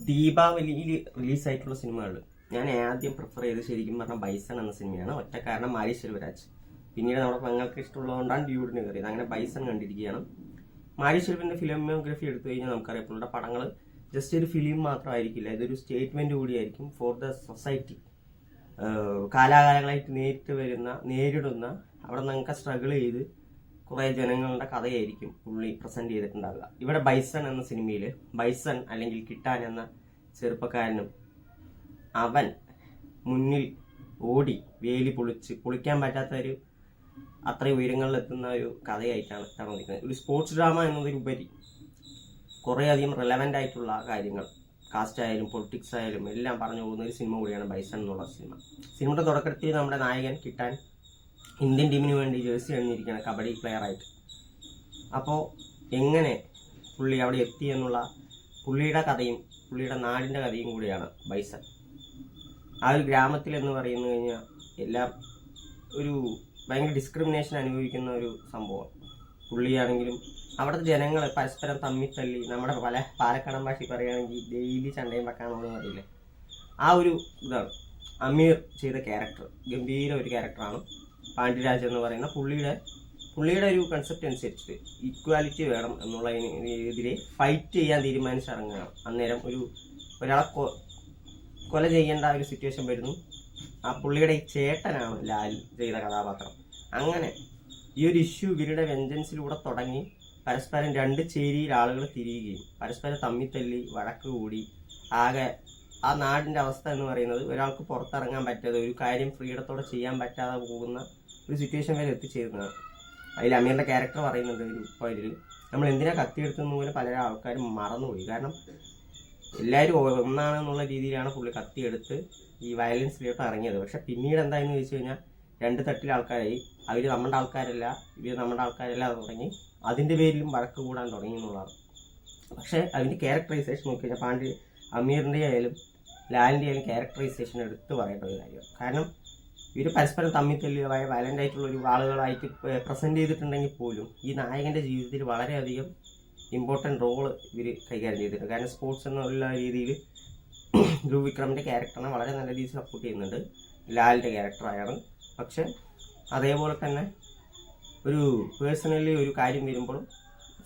ദീപാവലിയിൽ റിലീസായിട്ടുള്ള സിനിമകൾ ഞാൻ ആദ്യം പ്രിഫർ ചെയ്ത് ശരിക്കും പറഞ്ഞാൽ ബൈസൺ എന്ന സിനിമയാണ്. ഒറ്റ കാരണം മാരി സെൽവരാജ്. പിന്നീട് നമ്മുടെ പെങ്ങൾക്ക് ഇഷ്ടമുള്ളതുകൊണ്ടാണ് ഡ്യൂഡിന് കയറിയത്. അങ്ങനെ ബൈസൺ കണ്ടിരിക്കുകയാണ്. മാരി സെൽവിന്റെ ഫിലിമോഗ്രഫി എടുത്തു കഴിഞ്ഞാൽ നമുക്കറിയാം പുള്ളിയുടെ പടങ്ങൾ ജസ്റ്റ് ഒരു ഫിലിം മാത്രമായിരിക്കില്ല, ഇതൊരു സ്റ്റേറ്റ്മെന്റ് കൂടിയായിരിക്കും ഫോർ ദ സൊസൈറ്റി. കാലാകാലങ്ങളായിട്ട് നേരിടുന്ന അവിടെ നിങ്ങൾക്ക് സ്ട്രഗിൾ ചെയ്ത് കുറെ ജനങ്ങളുടെ കഥയായിരിക്കും പുള്ളി പ്രസന്റ് ചെയ്തിട്ടുണ്ടാവുക. ഇവിടെ ബൈസൺ എന്ന സിനിമയിൽ ബൈസൺ അല്ലെങ്കിൽ കിട്ടാൻ എന്ന ചെറുപ്പക്കാരനും അവൻ മുന്നിൽ ഓടി വേലി പൊളിക്കാൻ പറ്റാത്ത ഒരു അത്രയും ഉയരങ്ങളിലെത്തുന്ന ഒരു കഥയായിട്ടാണ് വന്നിരിക്കുന്നത്. ഒരു സ്പോർട്സ് ഡ്രാമ എന്നതിലുപരി കുറേ അധികം റെലവൻ്റ് ആയിട്ടുള്ള കാര്യങ്ങൾ കാസ്റ്റ് ആയാലും പൊളിറ്റിക്സ് ആയാലും എല്ലാം പറഞ്ഞു പോകുന്ന ഒരു സിനിമ കൂടിയാണ് ബൈസൺ എന്നുള്ള സിനിമ. സിനിമയുടെ തുടക്കത്തിൽ നമ്മുടെ നായകൻ കിട്ടാൻ ഇന്ത്യൻ ടീമിന് വേണ്ടി ജേഴ്സി അണിഞ്ഞിരിക്കുകയാണ് കബഡി പ്ലെയർ ആയിട്ട്. അപ്പോൾ എങ്ങനെ പുള്ളി അവിടെ എത്തി എന്നുള്ള പുള്ളിയുടെ കഥയും പുള്ളിയുടെ നാടിൻ്റെ കഥയും കൂടിയാണ് ബൈസൺ. ആ ഒരു ഗ്രാമത്തിൽ എന്ന് പറയുന്നു കഴിഞ്ഞാൽ എല്ലാം ഒരു ഭയങ്കര ഡിസ്ക്രിമിനേഷൻ അനുഭവിക്കുന്ന ഒരു സംഭവം. പുള്ളിയാണെങ്കിലും അവിടുത്തെ ജനങ്ങൾ പരസ്പരം തമ്മിത്തല്ലി, നമ്മുടെ പല പാലക്കാടൻ ഭാഷയിൽ പറയുകയാണെങ്കിൽ ഡെയിലി ചണ്ടയും വെക്കാമെന്ന് പറയില്ലേ, ആ ഒരു ഇതാണ് അമീർ ചെയ്ത ക്യാരക്ടർ. ഗംഭീര ഒരു ക്യാരക്ടറാണ്. പാണ്ഡ്യരാജ് എന്ന് പറയുന്ന പുള്ളിയുടെ ഒരു കൺസെപ്റ്റ് അനുസരിച്ചിട്ട് ഈക്വാലിറ്റി വേണം എന്നുള്ള ഇതിൽ ഫൈറ്റ് ചെയ്യാൻ തീരുമാനിച്ചിറങ്ങുകയാണ്. അന്നേരം ഒരാളെ കൊല ചെയ്യേണ്ട ഒരു സിറ്റുവേഷൻ വരുന്നു. ആ പുള്ളിയുടെ ഈ ചേട്ടനാണ് ലാൽ ചെയ്ത കഥാപാത്രം. അങ്ങനെ ഈ ഒരു ഇഷ്യൂ ഇവരുടെ വെഞ്ചൻസിലൂടെ തുടങ്ങി പരസ്പരം രണ്ട് ചേരിയിൽ ആളുകൾ തിരിയുകയും പരസ്പരം തമ്മിത്തല്ലി വഴക്ക് കൂടി ആകെ ആ നാടിന്റെ അവസ്ഥ എന്ന് പറയുന്നത് ഒരാൾക്ക് പുറത്തിറങ്ങാൻ പറ്റാതെ ഒരു കാര്യം ഫ്രീഡത്തോടെ ചെയ്യാൻ പറ്റാതെ പോകുന്ന ഒരു സിറ്റുവേഷൻ വരെ എത്തിച്ചേരുന്നതാണ്. അതിൽ അമീറിന്റെ ക്യാരക്ടർ പറയുന്നുണ്ട് ഒരു പോയിന്റിൽ, നമ്മൾ എന്തിനാ കത്തിയെടുത്തെന്ന് പോലും പല ആൾക്കാരും മറന്നുപോയി. കാരണം എല്ലാവരും ഒന്നാണെന്നുള്ള രീതിയിലാണ് പുള്ളി കത്തിയെടുത്ത് ഈ വയലൻസിലോട്ട് ഇറങ്ങിയത്. പക്ഷെ പിന്നീട് എന്തായെന്ന് ചോദിച്ചു കഴിഞ്ഞാൽ രണ്ട് തട്ടിൽ ആൾക്കാരായി. അവർ നമ്മുടെ ആൾക്കാരല്ല, ഇവർ നമ്മുടെ ആൾക്കാരല്ല എന്ന് തുടങ്ങി അതിന്റെ പേരിലും വഴക്ക് കൂടാൻ തുടങ്ങി എന്നുള്ളതാണ്. പക്ഷെ അതിന്റെ ക്യാരക്ടറൈസേഷൻ നോക്കി കഴിഞ്ഞാൽ അമീറിന്റെ ആയാലും ലാലിന്റെ ആയാലും ക്യാരക്ടറൈസേഷൻ എടുത്ത് പറയേണ്ട ഒരു കാര്യമാണ്. കാരണം ഇവർ പരസ്പരം തമ്മിൽ തല്ലിയതായ വയലന്റ് ആയിട്ടുള്ള ഒരു ആളുകളായിട്ട് പ്രസന്റ് ചെയ്തിട്ടുണ്ടെങ്കിൽ പോലും ഈ നായകന്റെ ജീവിതത്തിൽ വളരെയധികം ഇമ്പോർട്ടൻറ്റ് റോള് ഇവർ കൈകാര്യം ചെയ്തിട്ടുണ്ട്. കാരണം സ്പോർട്സ് എന്നുള്ള രീതിയിൽ ധ്രുവ് വിക്രമിന്റെ ക്യാരക്ടറിനെ വളരെ നല്ല രീതിയിൽ സപ്പോർട്ട് ചെയ്യുന്നുണ്ട്, ലാലിന്റെ ക്യാരക്ടറായാണ്. പക്ഷെ അതേപോലെ തന്നെ ഒരു പേഴ്സണലി ഒരു കാര്യം വരുമ്പോഴും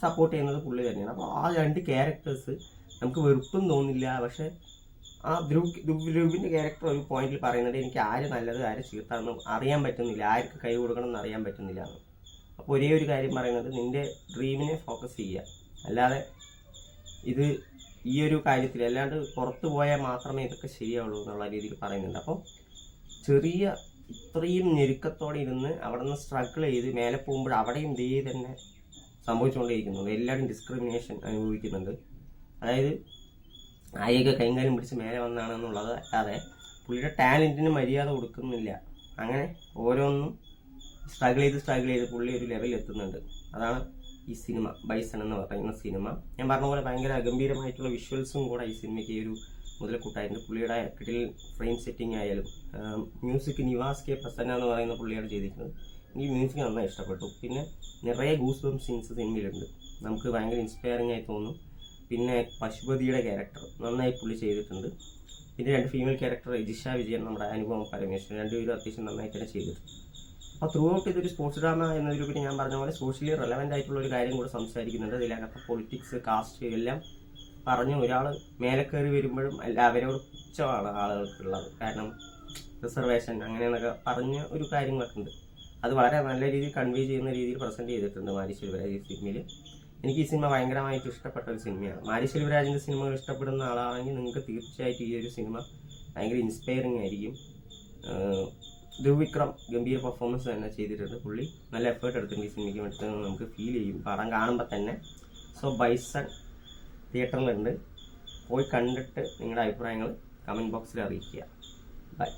സപ്പോർട്ട് ചെയ്യുന്നത് പുള്ളി തന്നെയാണ്. അപ്പോൾ ആ രണ്ട് ക്യാരക്ടേഴ്സ് നമുക്ക് വെറുപ്പും തോന്നില്ല. പക്ഷെ ആ ധ്രുവിന്റെ ക്യാരക്ടർ ഒരു പോയിന്റിൽ പറയുന്നുണ്ട്, എനിക്ക് ആര് നല്ലത് ആര് ചീത്താന്ന് അറിയാൻ പറ്റുന്നില്ല, ആർക്ക് കൈ കൊടുക്കണം എന്ന് അറിയാൻ പറ്റുന്നില്ല എന്ന്. അപ്പോൾ ഒരേ ഒരു കാര്യം പറയുന്നത്, നിന്റെ ഡ്രീമിനെ ഫോക്കസ് ചെയ്യുക, അല്ലാതെ ഇത് ഈ ഒരു കാര്യത്തിൽ അല്ലാണ്ട് പുറത്തു പോയാൽ മാത്രമേ ഇതൊക്കെ ശരിയാവുള്ളൂ എന്നുള്ള രീതിയിൽ പറയുന്നുണ്ട്. അപ്പോൾ ഇത്രയും ഞെരുക്കത്തോടെ ഇരുന്ന് അവിടെ നിന്ന് സ്ട്രഗിൾ ചെയ്ത് മേലെ പോകുമ്പോൾ അവിടെയും ഇതേ തന്നെ സംഭവിച്ചുകൊണ്ടേയിരിക്കുന്നുണ്ട്. എല്ലാവരും ഡിസ്ക്രിമിനേഷൻ അനുഭവിക്കുന്നുണ്ട്. അതായത് നായിക കൈകാര്യം പിടിച്ച് മേലെ വന്നാണെന്നുള്ളത് അല്ലാതെ പുള്ളിയുടെ ടാലന്റിന് മര്യാദ കൊടുക്കുന്നില്ല. അങ്ങനെ ഓരോന്നും സ്ട്രഗിൾ ചെയ്ത് പുള്ളി ഒരു ലെവലിൽ എത്തുന്നുണ്ട്. അതാണ് ഈ സിനിമ ബൈസൺ എന്ന് പറയുന്ന സിനിമ. ഞാൻ പറഞ്ഞ പോലെ ഭയങ്കര ഗംഭീരമായിട്ടുള്ള വിഷ്വൽസും കൂടെ ഈ സിനിമയ്ക്ക് ഈ ഒരു മുതൽക്കൂട്ടായിട്ടുണ്ട്. പുള്ളിയുടെ കിടിൽ ഫ്രെയിം സെറ്റിംഗ് ആയാലും മ്യൂസിക് നിവാസ് കെ പ്രസന്ന എന്ന് പറയുന്ന പുള്ളിയാണ് ചെയ്തിരിക്കുന്നത്. എനിക്ക് മ്യൂസിക് നന്നായി ഇഷ്ടപ്പെട്ടു. പിന്നെ നിറയെ ഗൂസ് ബംപ് സീൻസ് സിനിമയിലുണ്ട്, നമുക്ക് ഭയങ്കര ഇൻസ്പയറിംഗ് ആയി തോന്നും. പിന്നെ പശുപതിയുടെ ക്യാരക്ടർ നന്നായി പുള്ളി ചെയ്തിട്ടുണ്ട്. പിന്നെ രണ്ട് ഫീമെയിൽ ക്യാരക്ടർ ജിഷ വിജയൻ, നമ്മുടെ അനുപമ പരമേശ്വരൻ, രണ്ടുപേരും അത്യാവശ്യം നന്നായി തന്നെ ചെയ്തിട്ടുണ്ട്. അപ്പോൾ ത്രൂ ഔട്ട് ഇതൊരു സ്പോർട്സ് ഡ്രാമ എന്നതിലുപരി ഞാൻ പറഞ്ഞ പോലെ സോഷ്യലി റെലവൻ്റ് ആയിട്ടുള്ള ഒരു കാര്യം കൂടെ സംസാരിക്കുന്നുണ്ട്. ഇതിനകത്ത് പൊളിറ്റിക്സ്, കാസ്റ്റ് എല്ലാം പറഞ്ഞ് ഒരാൾ മേലെ കയറി വരുമ്പോഴും അല്ല അവരോട് പുച്ഛമാണ് ആളുകൾക്കുള്ളത്. കാരണം റിസർവേഷൻ അങ്ങനെയെന്നൊക്കെ പറഞ്ഞ ഒരു കാര്യങ്ങളൊക്കെ ഉണ്ട്. അത് വളരെ നല്ല രീതിയിൽ കൺവേ ചെയ്യുന്ന രീതിയിൽ പ്രസന്റ് ചെയ്തിട്ടുണ്ട് മാരി സെൽവരാജ് ഈ സിനിമയിൽ. എനിക്ക് ഈ സിനിമ ഭയങ്കരമായിട്ട് ഇഷ്ടപ്പെട്ട ഒരു സിനിമയാണ്. മാരി സെൽവരാജിന്റെ സിനിമകൾ ഇഷ്ടപ്പെടുന്ന ആളാണെങ്കിൽ നിങ്ങൾക്ക് തീർച്ചയായിട്ടും ഈ ഒരു സിനിമ ഭയങ്കര ഇൻസ്പയറിംഗ് ആയിരിക്കും. ധ്രുവ് വിക്രം ഗംഭീര പെർഫോമൻസ് തന്നെ ചെയ്തിട്ടുണ്ട്. പുള്ളി നല്ല എഫേർട്ട് എടുത്തിട്ടുണ്ട് ഈ സിനിമയ്ക്ക് വേണ്ടിയിട്ട് നമുക്ക് ഫീൽ ചെയ്യും പടം കാണുമ്പോൾ തന്നെ. സോ ബൈസൺ തിയേറ്ററിലുണ്ട്, പോയി കണ്ടിട്ട് നിങ്ങളുടെ അഭിപ്രായങ്ങൾ കമൻറ്റ് ബോക്സിൽ അറിയിക്കുക. ബൈ.